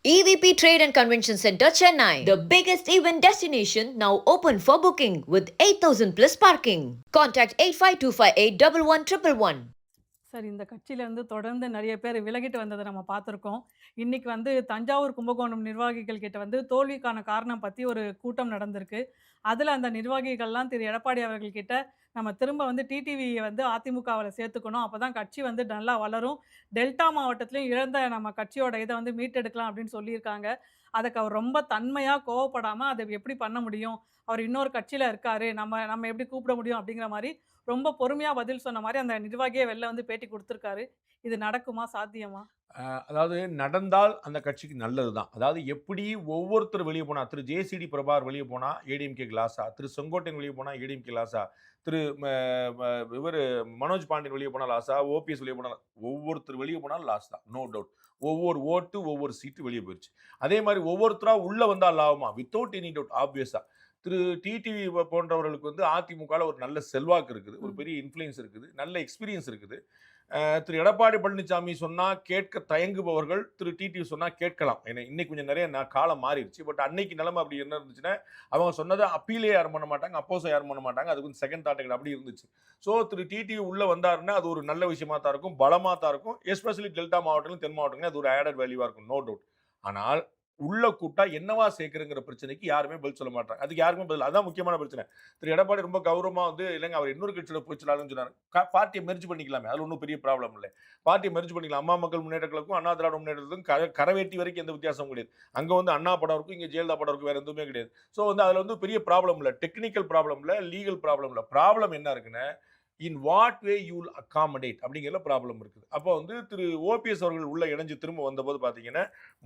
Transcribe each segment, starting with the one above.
EVP Trade and Convention Center, Chennai, the biggest event destination now open for booking with 8,000 plus parking. Contact 85258 சரி, இந்த கட்சியிலேருந்து தொடர்ந்து நிறைய பேர் விலகிட்டு வந்ததை நம்ம பார்த்துருக்கோம். இன்னைக்கு வந்து தஞ்சாவூர், கும்பகோணம் நிர்வாகிகள் கிட்ட வந்து தோல்விக்கான காரணம் பத்தி ஒரு கூட்டம் நடந்திருக்கு. அதுல அந்த நிர்வாகிகள்லாம் திரு எடப்பாடி அவர்கள் கிட்ட, நம்ம திரும்ப வந்து டிடிவிய வந்து அதிமுகவுல சேர்த்துக்கணும். அப்பதான் கட்சி வந்து நல்லா வளரும். டெல்டா மாவட்டத்திலயும் இழந்த நம்ம கட்சியோட இத வந்து மீட்டெடுக்கலாம் அப்படின்னு சொல்லியிருக்காங்க. அதுக்கு அவர் ரொம்ப தன்மையா கோவப்படாம, அத எப்படி பண்ண முடியும்? அவர் இன்னொரு கட்சியில இருக்காரு. நம்ம நம்ம எப்படி கூப்பிட முடியும்? அப்படிங்கிற மாரி ரொம்ப பொறுமையா பதில் சொன்ன மாரி அந்த நிர்வாகியே வெளில வந்து பேட்டி குடுத்துருக்காரு. இது நடக்குமா? சாத்தியமா? அதாவது நடந்தால் அந்த கட்சிக்கு நல்லது தான். அதாவது எப்படி ஒவ்வொருத்தர் வெளிய போனா, திரு ஜே.சி.டி. பிரபாகர் வெளிய போனா ஏடிஎம்கேக்கு லாஸா, திரு செங்கோட்டையன் வெளிய போனா ஏடிஎம்கே லாஸா, திரு ம ம இவரு மனோஜ் பாண்டியன் வெளிய போனா லாஸா, ஓபிஎஸ் வெளிய போனா ஒவ்வொருத்தர் வெளிய போனாலும் லாஸ் தான். No doubt. ஒவ்வொரு ஓட்டு, ஒவ்வொரு சீட்டு வெளிய போயிருச்சு. அதே மாரி ஒவ்வொருத்தரா உள்ள வந்தா லாபமா? வித்தவுட் எனி டவுட் ஆப்வியஸா. திரு டிடிவி போன்றவர்களுக்கு வந்து அதிமுகல ஒரு நல்ல செல்வாக்கு இருக்குது. ஒரு பெரிய இன்ஃப்ளூயன்ஸ் இருக்குது. நல்ல எக்ஸ்பீரியன்ஸ் இருக்குது. திரு எடப்பாடி பழனிசாமி சொன்னா கேட்க தயங்குபவர்கள் திரு டிடிவி சொன்னா கேட்கலாம். ஏன்னா இன்னைக்கு கொஞ்சம் நிறைய காலம் மாறிடுச்சு. பட் அன்னைக்கு நிலைமை அப்படி என்ன இருந்துச்சுன்னா, அவங்க சொன்னதை அப்பீலே யாரும் பண்ண மாட்டாங்க, அப்போஸை யாரும் பண்ண மாட்டாங்க. அது கொஞ்சம் செகண்ட் தாட் அப்படி இருந்துச்சு. ஸோ திரு டிடிவி உள்ள வந்தாருன்னா அது ஒரு நல்ல விஷயமா தான் இருக்கும், பலமா தான் இருக்கும். எஸ்பெஷலி டெல்டா மாவட்டங்களும் தென் மாவட்டங்களும் அது ஒரு ஆடட் வேல்யூவா இருக்கும், நோ டவுட். ஆனால் உள்ள கூட்டா என்னவா சேர்க்கிறங்கிற பிரச்சனைக்கு யாருமே பதில் சொல்ல மாட்டாங்க. அதுக்கு யாருமே பதில், அதான் முக்கியமான பிரச்சனை. திரு எடப்பாடி ரொம்ப கௌரவமா வந்து இல்லைங்க அவர் இன்னொரு கட்சியில போய் சொல்லலாம்னு சொன்னாரு. பார்ட்டியை மெர்ஜ் பண்ணிக்கலாமே, அதுல ஒன்றும் பெரிய ப்ராப்ளம் இல்லை. பார்ட்டியை மெர்ஜ் பண்ணிக்கலாம். அம்மா மக்கள் முன்னேற்ற கழகத்துக்கும் அண்ணா திராவிட முன்னேற்றத்துக்கும் கரவேட்டி வரைக்கும் எந்த வித்தியாசமும் கிடையாது. அங்க வந்து அண்ணா படம் இருக்கும், இங்க ஜெயலலிதா படம் இருக்கும், வேற எதுவுமே கிடையாது. ஸோ வந்து அதுல வந்து பெரிய ப்ராப்ளம் இல்லை, டெக்னிக்கல் ப்ராப்ளம் இல்லை, லீகல் ப்ராப்ளம் இல்லை. ப்ராப்ளம் என்ன இருக்குன்னா, in what way you will accommodate அப்படிங்கிற ப்ராப்ளம் இருக்குது. அப்போ வந்து திரு ஓபிஎஸ் அவர்கள் உள்ள இணைஞ்சு திரும்ப வந்தபோது பார்த்தீங்கன்னா,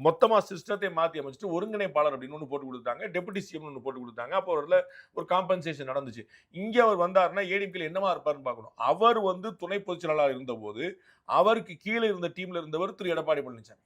மொத்தமா சிஸ்டத்தை மாற்றி அமைச்சிட்டு ஒருங்கிணைப்பாளர் அப்படின்னு ஒன்று போட்டு கொடுத்தாங்க, டெபுட்டி சிஎம் ஒன்று போட்டு கொடுத்தாங்க. அப்போ அவரில் ஒரு காம்பன்சேஷன் நடந்துச்சு. இங்கே அவர் வந்தாருன்னா ஏடிஎம்கேல என்னவா இருப்பாருன்னு பார்க்கணும். அவர் வந்து துணை பொதுச் செயலாளர் இருந்தபோது அவருக்கு கீழே இருந்த டீம்ல இருந்தவர் திரு எடப்பாடி பழனிசாமி.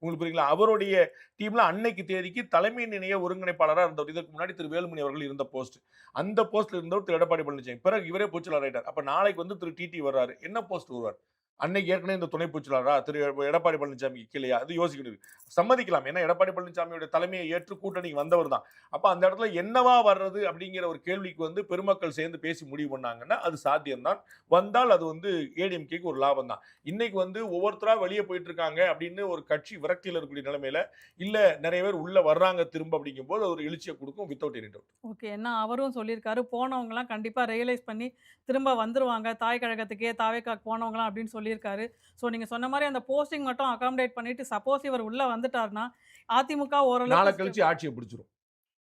உங்களுக்கு புரியுங்களா? அவருடைய டீம்ல அன்னைக்கு தேதிக்கு தலைமை நிலைய ஒருங்கிணைப்பாளராக இருந்தவர். இதற்கு முன்னாடி திரு வேலுமணி அவர்கள் இருந்த போஸ்ட். அந்த போஸ்ட்ல இருந்தவர் திரு எடப்பாடி பழனிசாமி. பிறகு இவரே பொதுச்செயலாளர் ஆயிட்டார். அப்ப நாளைக்கு வந்து திரு டிடி வர்றாரு. என்ன போஸ்ட் வருவார்? அன்னைக்கு ஏற்கனவே இந்த துணை பொதுச்செயலாளரா திரு எடப்பாடி பழனிசாமிக்கு கீழேயா? அது யோசிக்கணும். சம்மதிக்கலாம். ஏன்னா எடப்பாடி பழனிசாமியோட தலைமையை ஏற்று கூட்டணிக்கு வந்தவர் தான். அப்ப அந்த இடத்துல என்னவா வர்றது அப்படிங்கிற ஒரு கேள்விக்கு வந்து பெருமக்கள் சேர்ந்து பேசி முடிவு பண்ணாங்கன்னா அது சாத்தியம்தான். வந்தால் அது வந்து ஏடிஎம்கேக்கு ஒரு லாபம் தான். இன்னைக்கு வந்து ஒவ்வொருத்தரா வெளியே போயிட்டு இருக்காங்க அப்படின்னு ஒரு கட்சி விரக்தியில் இருக்கக்கூடிய நிலைமையில இல்ல நிறைய பேர் உள்ள வர்றாங்க திரும்ப அப்படிங்கும்போது ஒரு எழுச்சியை கொடுக்கும் வித்தவுட் எனி டவுட். ஓகே. ஏன்னா அவரும் சொல்லியிருக்காரு, போனவங்கலாம் கண்டிப்பா ரியலைஸ் பண்ணி திரும்ப வந்துருவாங்க. தாய் கழகத்துக்கே தாவேக்காக்கு போனவங்கலாம் அப்படின்னு சொல்லியிருக்காரு. ஸோ நீங்க சொன்ன மாரி அந்த போஸ்டிங் மட்டும் அகாமடேட் பண்ணிட்டு சப்போஸ் இவர் உள்ள வந்துட்டாருன்னா, அதிமுக நாளை ஓரளவுக்கு கழிச்சு ஆட்சியை பிடிச்சிரும்.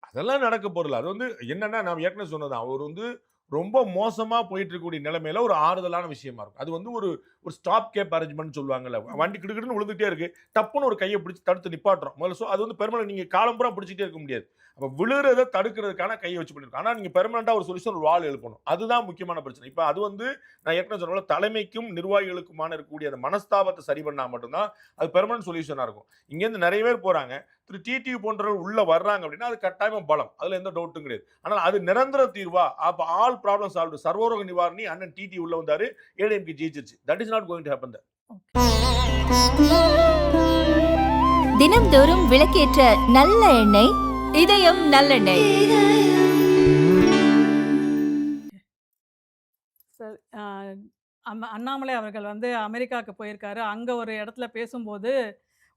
அதெல்லாம் நடக்க போறல. அது வந்து என்னன்னா நான் ஏற்கனவே சொன்னதான். அவர் வந்து ரொம்ப மோசமா போயிட்டு இருக்கக்கூடிய நிலைமையில ஒரு ஆறுதலான விஷயமா இருக்கும். அது வந்து ஒரு ஒரு ஸ்டாப் கேப் அரேஞ்ச்மென்ட் சொல்லுவாங்கல்ல. வண்டி கிடுகிடுன்னு விழுந்துட்டே இருக்கு. டப்புன்னு ஒரு கைய பிடிச்சு தடுத்து நிப்பாட்டுறோம். முதல்ல அது வந்து பெர்மனன்ட், நீங்க காலம் பூரா பிடிச்சிட்டே இருக்க முடியாது. அப்ப விழுறத தடுக்கிறதுக்கான கைய வச்சு பண்ணிருக்கோம். ஆனா நீங்க பெர்மனன்ட்டா ஒரு சொல்யூஷன், ஒரு வால் எழுப்பணும். அதுதான் முக்கியமான பிரச்சனை. இப்ப அது வந்து நான் ஏற்கனவே சொன்ன போல தலைமைக்கும் நிர்வாகிகளுக்குமான இருக்கக்கூடிய அந்த மனஸ்தாபத்தை சரி பண்ணா மட்டும் தான் அது பெர்மனன்ட் சொல்யூஷனா இருக்கும். இங்க இருந்து நிறைய பேர் போறாங்க. திரு டிடிவி போன்றவர்கள் உள்ள வர்றாங்க அப்படின்னா அது கட்டாயமா பலம். அதுல எந்த டவுட்டும் கிடையாது. ஆனால் அது நிரந்தர தீர்வா? அப்ப ஆல் ப்ராப்ளம் சால்வ், சர்வரோக நிவாரணி அண்ணன் டிடி உள்ள வந்தாரு, ஏடிஎம்கே ஜெயிச்சிருச்சு. That is not going to happen there. தினம்தோறும் விளக்கேற்ற நல்ல எண்ணெய் இதயம் நல்லெண்ணெய். சார், அண்ணாமலை அவர்கள் வந்து அமெரிக்காவுக்கு போயிருக்காரு. அங்க ஒரு இடத்துல பேசும்போது,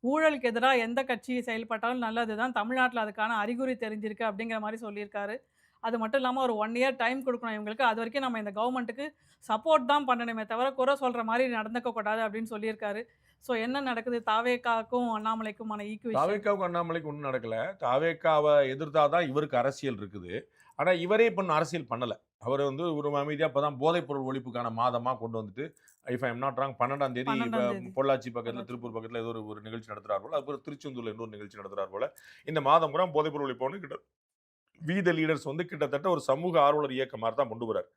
ஊழலுக்கு எதிரா எந்த கட்சி செயல்பட்டாலும் நல்லதுதான். தமிழ்நாட்டுல அதுக்கான அறிகுறி தெரிஞ்சிருக்கு அப்படிங்கிற மாரி சொல்லியிருக்காரு. அது மட்டும் இல்லாம ஒரு 1 இயர் டைம் குடுக்கணும் இவங்களுக்கு. அதுவரைக்கும் நம்ம இந்த கவர்மெண்ட்டுக்கு சப்போர்ட் தான் பண்ணணுமே தவிர, குறை சொல்ற மாரி நடந்துக்க கூடாது அப்படின்னு சொல்லியிருக்காரு. ஸோ என்ன நடக்குது? தாவேகாக்கும் அண்ணாமலைக்குமான ஈக்குவேஷன்? தாவேக்காவுக்கும் அண்ணாமலைக்கு ஒன்றும் நடக்கல. தாவேக்காவை எதிர்த்தா தான் இவருக்கு அரசியல் இருக்குது. ஆனா இவரே இப்ப அரசியல் பண்ணல. அவர் வந்து ஒரு அமைதியா இப்பதான் போதைப் பொருள் ஒழிப்புக்கான மாதமா கொண்டு வந்துட்டு, if I am not wrong 12ஆம் தேதி 12ஆம் தேதி. பொள்ளாச்சி பக்கத்துல, திருப்பூர் பக்கத்துல ஏதோ ஒரு நிகழ்ச்சி நடத்துறார் போல. அதுக்கப்புறம் திருச்செந்தூர்ல இன்னொரு நிகழ்ச்சி நடத்துறார் போல. இந்த மாதம் பூரா போதைப் பொருள் ஒழிப்பு கிட்ட வீத லீடர்ஸ் வந்து கிட்டத்தட்ட ஒரு சமூக ஆர்வலர் இயக்கம் மாதிரி தான் கொண்டு வரார்.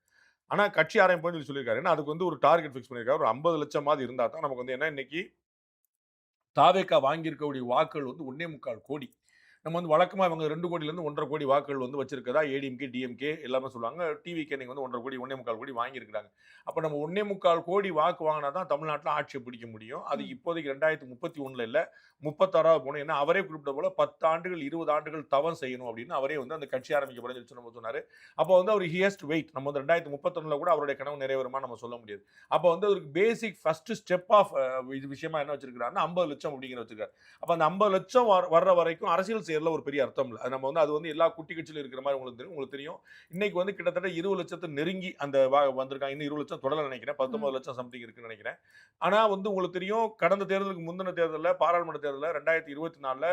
ஆனா கட்சி ஆரம்பிப்போம்னு சொல்லியிருக்காரு. ஏன்னா அதுக்கு வந்து ஒரு டார்கெட் ஃபிக்ஸ் பண்ணியிருக்காரு. ஒரு 50 லட்சமாவது இருந்தா தான் நமக்கு வந்து, ஏன்னா இன்னைக்கு தாவேக்கா வாங்கியிருக்கக்கூடிய வாக்குகள் வந்து 1.25 கோடி. நம்ம வந்து வழக்கமா இவங்க 2 கோடியிலேருந்து 1.5 கோடி வாக்குகள் வந்து வச்சிருக்கதா ஏடிஎம்கே, டிஎம்கே எல்லாமே சொல்லுவாங்க. டிவிகே இன்னைக்கு வந்து 1.5 கோடி, 1.25 கோடி வாங்கியிருக்கிறாங்க. அப்ப நம்ம 1.25 கோடி வாக்கு வாங்குனா தான் தமிழ்நாட்டுல ஆட்சிய பிடிக்க முடியும். அது ம். இப்போதைக்கு 2031ல இல்ல, 36வது போணும். ஏன்னா அவரே குறிப்பிட்ட போல 10 ஆண்டுகள், 20 ஆண்டுகள் தவம் செய்யணும் அப்படின்னு அவரே வந்து அந்த கட்சி ஆரம்பிக்க போறேன்னு சொல்லி நம்ம சொன்னாரு. அப்ப வந்து அவர் ஹி ஹேஸ் டு வெயிட். நம்ம வந்து 2031ல கூட அவருடைய கனவு நிறைவேறுமா நம்ம சொல்ல முடியாது. அப்ப வந்து அவருக்கு பேசிக் ஃபர்ஸ்ட் ஸ்டெப் ஆஃப் இது விஷயமா என்ன வச்சிருக்காருன்னா 50 லட்சம் அப்படிங்கிற வச்சிருக்காரு. அப்ப அந்த 50 லட்சம் வர்ற வரைக்கும் அரசியல் செய்யறதுல ஒரு பெரிய அர்த்தம் இல்ல. அது வந்து எல்லா குட்டி கட்சியிலும் இருக்கிற மாதிரி உங்களுக்கு தெரியும். இன்னைக்கு வந்து கிட்டத்தட்ட 20 லட்சத்தை நெருங்கி அந்த வந்திருக்காங்க. இன்னும் 20 லட்சம் தொடல நினைக்கிறேன். 19 ம். லட்சம் சம்திங் இருக்குன்னு நினைக்கிறேன். ஆனா வந்து உங்களுக்கு தெரியும் கடந்த தேர்தலுக்கு முந்தின தேர்தல்ல பாராளுமன்ற தேர்தல்ல 2024ல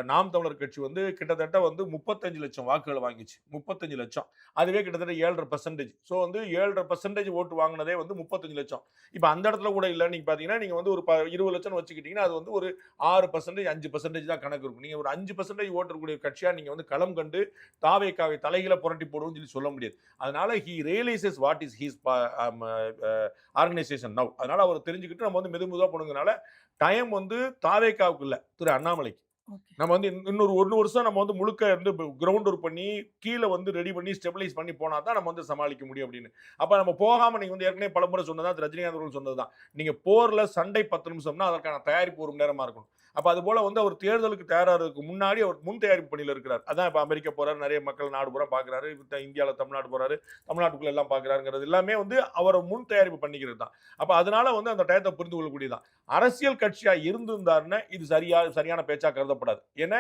நாம் தமிழர் கட்சி வந்து கிட்டத்தட்ட வந்து 35 லட்சம் வாக்குகளை வாங்கிச்சு. 35 லட்சம். அதுவே கிட்டத்தட்ட 7.5%. ஸோ வந்து 7.5% ஓட்டு வாங்கினதே வந்து 35 லட்சம். இப்ப அந்த இடத்துல கூட இல்ல. நீங்க பாத்தீங்கன்னா நீங்க வந்து ஒரு 20 லட்சம் வச்சுக்கிட்டீங்கன்னா அது வந்து ஒரு 6%, 5% தான் கணக்கு இருக்கும். நீங்க ஒரு 5% ஓட்டு இருக்கக்கூடிய கட்சியா நீங்க வந்து களம் கண்டு தாவேக்காவை தலைகீழ புரட்டி போடுவோம்னு சொல்ல முடியாது. அதனால he realises what is his organisation now. அதனால அவர் தெரிஞ்சுக்கிட்டு நம்ம வந்து மெதுமெதுவா போனதுனால டைம் வந்து தாவேக்காவுக்கு இல்ல, திரு அண்ணாமலைக்கு. ஓகே. நம்ம வந்து இன்னொரு 1 வருஷம் நம்ம வந்து முழுக்க இருந்து கிரவுண்ட் ஒர்க் பண்ணி கீழ வந்து ரெடி பண்ணி ஸ்டெபிலைஸ் பண்ணி போனா தான் நம்ம வந்து சமாளிக்க முடியும் அப்படின்னு. அப்ப நம்ம போகாம நீங்க வந்து ஏற்கனவே பலமுறை சொன்னதா ரஜினிகாந்த் அவர்கள் சொன்னதுதான். நீங்க போர்ல சண்டை 10 நிமிஷம்னா அதற்கான தயாரிப்பு 1 மணி நேரமா இருக்கணும். அப்ப அது போல வந்து அவர் தேர்தலுக்கு தயாராகிறதுக்கு முன்னாடி அவர் முன் தயாரிப்பு பணியில இருக்கிறார். அதான் இப்ப அமெரிக்கா போறாரு, நிறைய மக்கள் நாடு பூரா பார்க்கிறாரு. இந்தியால தமிழ்நாடு போறாரு, தமிழ்நாட்டுக்குள்ள எல்லாம் பார்க்கிறாருங்கிறது எல்லாமே வந்து அவரை முன் தயாரிப்பு பண்ணிக்கிறது தான். அப்ப அதனால வந்து அந்த டயத்தை புரிந்து கொள்ளக்கூடியதான். அரசியல் கட்சியா இருந்திருந்தாருன்னா இது சரியான பேச்சா கருதப்படாது. ஏன்னா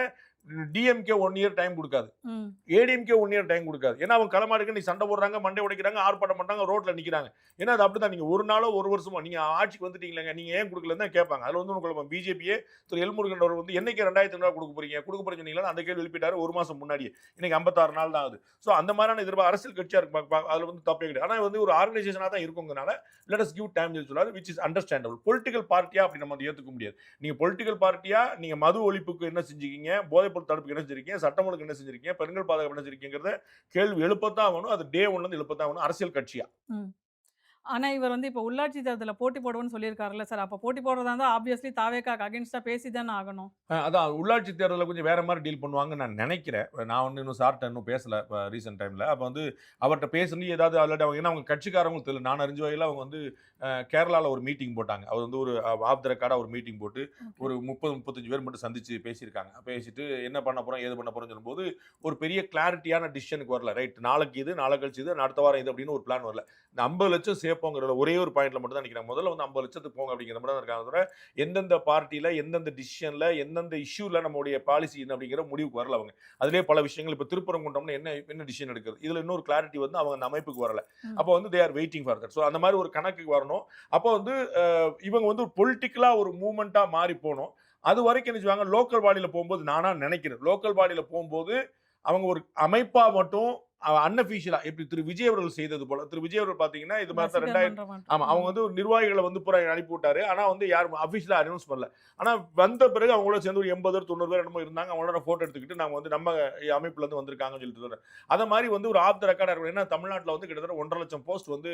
டிஎம்கே 1 இயர் டைம் கொடுக்காது. ம். ஏடிஎம்கே 1 இயர் டைம் கொடுக்காது. ஏன்னா அவங்க களமாடுக்கு நீ சண்டை போடுறாங்க, மண்டை உடைக்கிறாங்க, ஆர்ப்பாட்டம் பண்றாங்க, ரோட்ல நிக்கிறாங்க. ஏன்னா அது அப்படிதான். நீங்க ஒரு நாளோ ஒரு வருஷமோ நீங்க ஆட்சிக்கு வந்துட்டீங்களேங்க, நீங்க ஏன் கொடுக்கலன்னு தான் கேட்பாங்க. அதுல வந்து குழப்பம். பிஜேபியே திரு எல்முருகன் அவர் வந்து என்னைக்கு 2000 கொடுக்க போறீங்க சொன்னீங்களா அந்த கேள்வி எழுப்பிட்டாரு 1 மாசம் முன்னாடியே. இன்னைக்கு 56 நாள் தான் ஆகுது. சோ அந்த மாதிரியான அரசியல் கட்சியா இருக்கு. அதுல வந்து தப்பே கிடையாது. ஆனா வந்து ஒரு ஆர்கனைசேஷனா தான் இருக்குங்கனால லெட் அஸ் கிவ் டைம் சொல்றாரு, which is understandable. பொலிட்டிக்கல் பார்ட்டியா அப்படி நம்ம ஏத்துக்க முடியாது. நீங்க பொலிட்டிக்கல் பார்ட்டியா நீங்க மது ஒழிப்புக்கு என்ன செஞ்சீங்க, போதைப்பொருள் தடுப்புக்கு என்ன செஞ்சிருக்கீங்க, சட்டம் ஒழுங்கு என்ன செஞ்சிருக்கீங்க, பெண்கள் பாதுகாப்பு என்ன செஞ்சிருக்கீங்கிறத கேள்வி எழுப்பத்தான் ஆகணும். அது டே 1ல இருந்து எழுப்பத்தான் ஆகணும் அரசியல் கட்சியா. ம். ஆனா, இவர் வந்து இப்ப உள்ளாட்சி தேர்தல்ல போட்டி போடுவேன்னு சொல்லியிருக்காருல்ல சார். அப்ப போட்டி போடுறதா இருந்தா ஆப்வியஸ்லி தாவேக்காக்கு அகைன்ஸ்டா பேசி தானே ஆகணும். அதான் உள்ளாட்சி தேர்தலில் கொஞ்சம் வேற மாதிரி டீல் பண்ணுவாங்கன்னு நான் நினைக்கிறேன். நான் வந்து இன்னும் சார்ட்ட இன்னும் பேசல ரீசென்ட் டைம்ல. அப்ப வந்து அவர்ட்ட பேசணும் ஏதாவது ஆல்ரெடி அவங்க ஏன்னா அவங்க கட்சிக்காரங்களும் தெரியல. நான் அறிஞ்ச வகையில் அவங்க வந்து கேரளால ஒரு மீட்டிங் போட்டாங்க. அவர் வந்து ஒரு ஆஃப் த ரெக்கார்டா ஒரு மீட்டிங் போட்டு ஓகே. ஒரு 30, 35 பேர் மட்டும் சந்திச்சு பேசியிருக்காங்க. பேசிட்டு என்ன பண்ண போறோம், ஏது பண்ண போறோம்னு சொல்லும்போது ஒரு பெரிய கிளாரிட்டியான டிசிஷனுக்கு வரல. ரைட் நாளைக்கு இது, நாளை கழிச்சு இது, அடுத்த வாரம் இது அப்படின்னு ஒரு பிளான் வரல. இந்த 50 லட்சம் சேர்ப்போங்கிறத ஒரே ஒரு பாயிண்ட்ல மட்டும் தான் நினைக்கிறாங்க. முதல்ல வந்து 50 லட்சத்துக்கு போங்க அப்படிங்கிற மட்டும் தான் இருக்காங்க. தவிர எந்தெந்த பார்ட்டில, எந்தெந்த டிசிஷன்ல, எந்தெந்த இஷ்யூல நம்மளுடைய பாலிசி என்ன அப்படிங்கிற முடிவுக்கு வரல அவங்க. அதிலே பல விஷயங்கள் இப்ப திருப்பரங்குன்றம்னு என்ன டிசிஷன் எடுக்கிறது. இதுல இன்னொரு கிளாரிட்டி வந்து அவங்க அந்த அமைப்புக்கு வரல. ம். அப்போ வந்து they are waiting for that. So அந்த மாதிரி ஒரு கணக்குக்கு வரணும். அப்போ வந்து இவங்க வந்து பொலிட்டிக்கலா ஒரு மூவ்மெண்ட்டா மாறி போணும். அது வரைக்கும் என்ன செய்வாங்க, லோக்கல் பாடியில போகும்போது நானா நினைக்கிறேன். லோக்கல் பாடியில போகும்போது அவங்க ஒரு அமைப்பா மட்டும் அன்அஃபிஷியலா எப்படி திரு விஜய் அவர்கள் செய்தது போல. திரு விஜய் அவர்கள் பார்த்தீங்கன்னா இது மாதிரி தான் ரசிகர் 2000 மன்ற மாற்றம். ஆமா. அவங்க வந்து நிர்வாகிகள வந்து பூரா அனுப்பி விட்டாரு. ஆனா வந்து யாரும் அஃபிஷியலா அனௌன்ஸ் பண்ணல. ஆனா வந்த பிறகு அவங்களோட சேர்ந்து ஒரு 80 பேர் 90 பேர் என்னமோ இருந்தாங்க. அவங்களோட போட்டோ எடுத்துக்கிட்டு நாங்க வந்து நம்ம அமைப்புல இருந்து வந்திருக்காங்கன்னு சொல்லிட்டு அத மாதிரி வந்து ஒரு ஆஃப் த ரெக்கார்டா இருக்கணும். ஏன்னா தமிழ்நாட்டுல வந்து கிட்டத்தட்ட 1.5 லட்சம் போஸ்ட் வந்து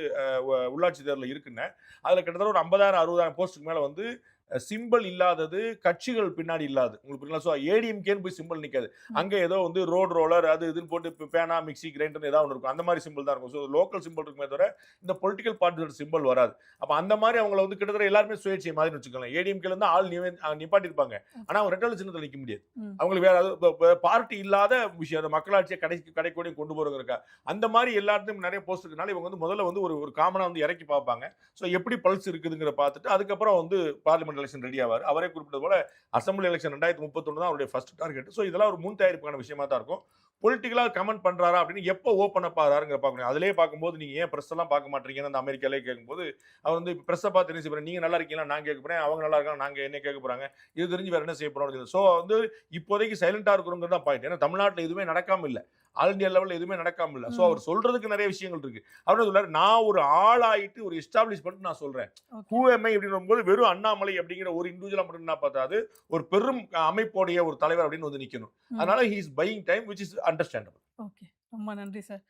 உள்ளாட்சி தேர்தல்ல இருக்குன்னு. அதுல கிட்டத்தட்ட ஒரு 50,000 60,000 போஸ்ட்டுக்கு மேல வந்து சிம்பிள் இல்லாதது, கட்சிகள் பின்னாடி இல்லாது. உங்களுக்கு புரியுங்களா? சோ ஏடிஎம்கேன்னு போய் சிம்பிள் நிக்காது. ம். அங்க ஏதோ வந்து ரோட் ரோலர் அது இதுன்னு போட்டு பேனா, மிக்ஸி, கிரைண்டர் ஏதாவது ஒண்ணு இருக்கும். அந்த மாதிரி சிம்பிள் தான் இருக்கும். சோ லோக்கல் சிம்பிள் இருக்குமே தவிர இந்த பொலிட்டிக்கல் பார்ட்டியோட சிம்பிள் வராது. அப்ப அந்த மாதிரி அவங்கள வந்து கிட்டத்தட்ட எல்லாருமே சுயேட்சை மாதிரி வச்சுக்கலாம். ஏடிஎம்கேல இருந்து ஆள் நிப்பாட்டிருப்பாங்க. ஆனா அவங்க ரெட்டை சின்னத்துல நிக்க முடியாது. ம். அவங்களுக்கு வேற பார்ட்டி இல்லாத விஷயம். அந்த மக்களாட்சியை கடைக்கோடி கொண்டு போறதுக்கா அந்த மாதிரி எல்லாத்தையும் நிறைய போஸ்ட் இருக்கனால இவங்க வந்து முதல்ல வந்து ஒரு காமனா வந்து இறக்கி பார்ப்பாங்க. சோ எப்படி பல்ஸ் இருக்குதுங்கிற பார்த்துட்டு அதுக்கப்புறம் வந்து பார்லிமெண்ட் எலெக்ஷன் ரெடி ஆவார். அவரே குறிப்பிட்டது போல அசம்பிளி எலெக்ஷன் 2031 தான் அவருடைய ஃபர்ஸ்ட் டார்கெட். சோ இதெல்லாம் ஒரு முன் தயாரிப்பான விஷயமா தான் இருக்கும். பொலிட்டிக்கலா கமெண்ட் பண்றாரா அப்படின்னு எப்போ ஓப்பன் அப் ஆறாருங்கிற பார்க்கணும். அதிலேயே பார்க்கும்போது நீங்க ஏன் பிரஸ் எல்லாம் பார்க்க மாட்டீங்கன்னு அந்த அமெரிக்காலே கேட்கும்போது அவர் வந்து பிரஸ்ஸை பார்த்து என்ன செய்ய நீங்க நல்லா இருக்கீங்களா நான் கேட்க போறேன், அவங்க நல்லா இருக்காங்க நாங்க என்ன கேட்க போறாங்க, இது தெரிஞ்சு வேற என்ன செய்ய போறோம். சோ வந்து இப்போதைக்கு சைலண்டா இருக்கிறோங்கிறது தான் பாயிண்ட். ஏன்னா தமிழ்நாட்டில் எதுவுமே நடக்காம இல்ல, ஆல் இந்தியா லெவலில் எதுவுமே நடக்காம இல்ல. சோ ம். அவர் சொல்றதுக்கு நிறைய விஷயங்கள் இருக்கு. அவர் சொல்றாரு நான் ஒரு ஆளாயிட்டு ஒரு எஸ்டாப்ளிஷ் பண்ணிட்டு நான் சொல்றேன். ஓகே. ஹூ எம் ஐ அப்படின்னும் போது வெறும் அண்ணாமலை அப்படிங்கிற ஒரு இண்டிவிஜுவலா மட்டும் என்ன பார்த்தாது ஒரு பெரும் அமைப்போடைய ஒரு தலைவர் அப்படின்னு வந்து நிக்கணும். ம். அதனால he is buying time which is understandable. Okay. ரொம்ப நன்றி சார்.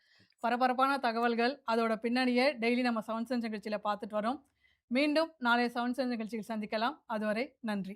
பரபரப்பான தகவல்கள், அதோட பின்னணிய டெய்லி நம்ம சவுண்ட் சென்ஸ் நிகழ்ச்சியில பார்த்துட்டு வரோம். மீண்டும் நாளைய சவுண்ட் சென்ஸ் நிகழ்ச்சியில் சந்திக்கலாம். அதுவரை நன்றி.